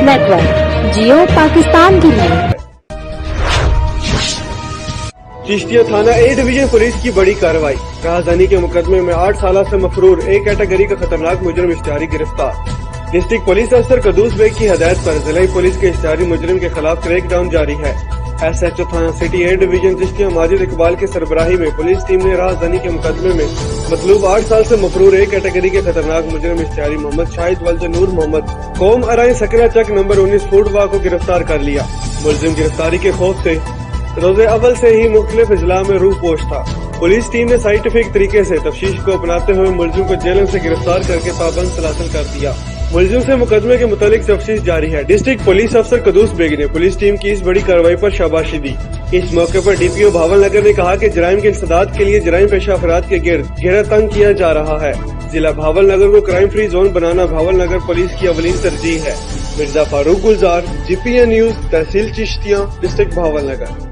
Network जियो पाकिस्तान के लिए। चिश्तिया थाना ए डिवीजन पुलिस की बड़ी कार्रवाई। राहदानी के मुकदमे में 8 साल से मफरूर ए कैटेगरी का खतरनाक मुजरिम इश्तिहारी गिरफ्तार। डिस्ट्रिक्ट पुलिस अफसर कदूस बेग की हदायत पर जिला पुलिस के इश्तिहारी मुजरिम के खिलाफ क्रैकडाउन जारी है। SHO थाना city A division Chishtiya Majid Iqbal की सरबराही में पुलिस टीम ने राहदानी के मुकदमे में मतलूब 8 साल से मफरूर ए कैटेगरी के खतरनाक मुजरिम इश्तिहारी मोहम्मद शाहिद वल्द नूर मोहम्मद कौम अराई सकरा चक नंबर 19 फूडवा को गिरफ्तार कर लिया। मुलजिम गिरफ्तारी के खौफ से रोजे अव्वल से ही मुख्तलिफ अजला में रूह पोश था। पुलिस टीम ने साइंटिफिक तरीके से तफ्तीश को अपनाते हुए मुलजिम को जेल से गिरफ्तार करके पाबंद सलासल कर दिया। मुलजिम से मुकदमे के मुतालिक तफ्तीश जारी है। डिस्ट्रिक्ट पुलिस अफसर कदूस बेग ने पुलिस टीम की इस बड़ी कार्रवाई पर शाबाशी दी। इस मौके पर DPO भावल नगर ने कहा कि जराइम के इंसदाद के लिए जराइम पेशा अफराद के गिर्द घेरा तंग किया जा रहा है। जिला भावल नगर को क्राइम फ्री जोन बनाना भावल नगर पुलिस की अवलीन तरजीह है। मिर्जा फारूक गुलजार, GPN न्यूज, तहसील चिश्तिया, डिस्ट्रिक्ट भावल नगर।